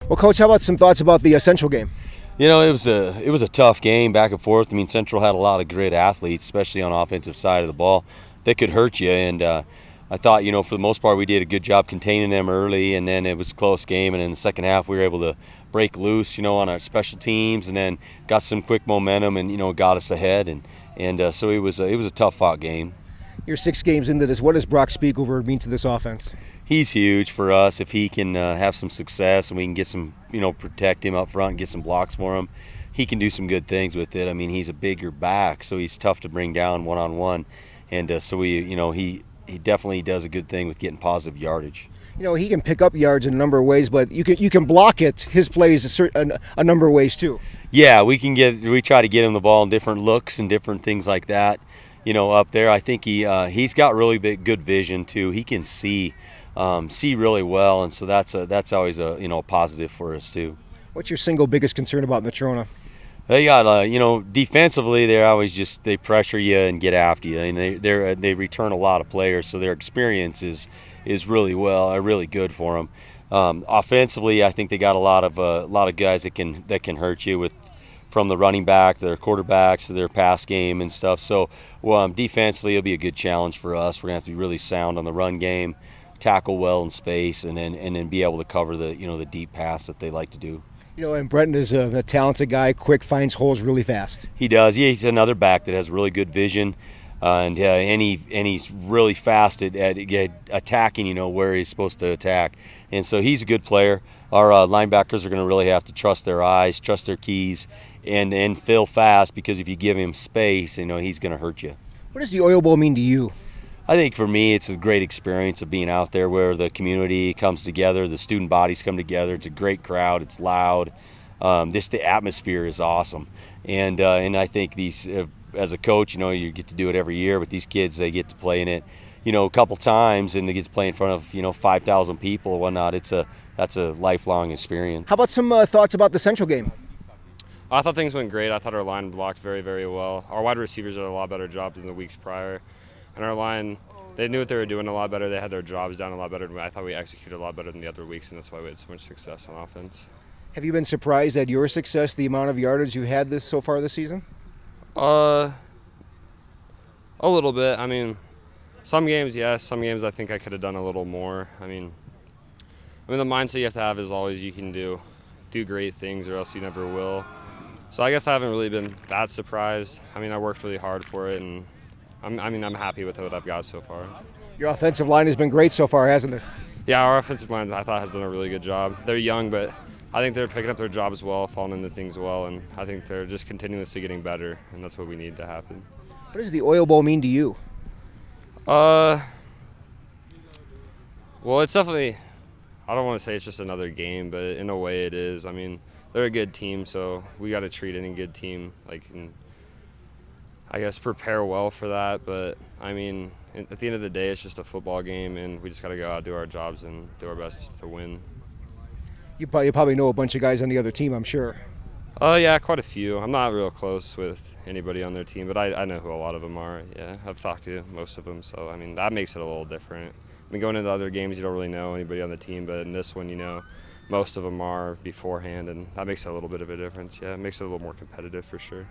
Well, Coach, how about some thoughts about the Central game? You know, it was a tough game, back and forth. I mean, Central had a lot of great athletes, especially on the offensive side of the ball, that could hurt you. And I thought, you know, for the most part, we did a good job containing them early, and then it was a close game. And in the second half, we were able to break loose, you know, on our special teams, and then got some quick momentum, and you know, got us ahead. And so it was a tough fought game. You're 6 games into this. What does Brock Spiegelberg mean to this offense? He's huge for us. If he can have some success and we can get some, you know, protect him up front and get some blocks for him, he can do some good things with it. I mean, he's a bigger back, so he's tough to bring down one-on-one. And so he definitely does a good thing with getting positive yardage. You know, he can pick up yards in a number of ways, but you can block it. His plays a number of ways too. Yeah, we try to get him the ball in different looks and different things like that. You know, up there, I think he's got really good vision too. He can see really well, and so that's always a positive for us too. What's your single biggest concern about Natrona? They got defensively they pressure you and get after you, and they return a lot of players, so their experience is really good for them. Offensively, I think they got a lot of guys that can hurt you from the running back, their quarterbacks, to their pass game and stuff. So defensively, it'll be a good challenge for us. We're gonna have to be really sound on the run game, tackle well in space, and then be able to cover the deep pass that they like to do. You know, and Brenton is a talented guy, quick, finds holes really fast. He does. Yeah, he's another back that has really good vision, and he's really fast at attacking. You know, where he's supposed to attack, and so he's a good player. Our linebackers are going to really have to trust their eyes, trust their keys, and fill fast, because if you give him space, you know, he's going to hurt you. What does the Oil Bowl mean to you? I think for me, it's a great experience of being out there where the community comes together, the student bodies come together. It's a great crowd. It's loud. The atmosphere is awesome, and I think these, as a coach, you know, you get to do it every year. But these kids, they get to play in it, you know, a couple times, and they get to play in front of 5,000 people or whatnot. That's a lifelong experience. How about some thoughts about the Central game? I thought things went great. I thought our line blocked very, very well. Our wide receivers did a lot better job than the weeks prior. And our line, they knew what they were doing a lot better. They had their jobs down a lot better. I thought we executed a lot better than the other weeks, and that's why we had so much success on offense. Have you been surprised at your success, the amount of yardage you had so far this season? A little bit. I mean, some games, yes. Some games I think I could have done a little more. I mean, the mindset you have to have is always you can do great things, or else you never will. So I guess I haven't really been that surprised. I mean, I worked really hard for it, and I'm happy with what I've got so far. Your offensive line has been great so far, hasn't it? Yeah, our offensive line, I thought, has done a really good job. They're young, but I think they're picking up their jobs well, falling into things well, and I think they're just continuously getting better, and that's what we need to happen. What does the Oil Bowl mean to you? Well, it's definitely, I don't want to say it's just another game, but in a way it is. I mean, they're a good team, so we got to treat any good team and I guess prepare well for that. But I mean, at the end of the day, it's just a football game, and we just got to go out, do our jobs, and do our best to win. You probably know a bunch of guys on the other team, I'm sure. Yeah, quite a few. I'm not real close with anybody on their team, but I know who a lot of them are. Yeah, I've talked to most of them, so I mean, that makes it a little different. I mean, going into other games, you don't really know anybody on the team, but in this one, you know, most of them are beforehand, and that makes a little bit of a difference. Yeah, it makes it a little more competitive for sure.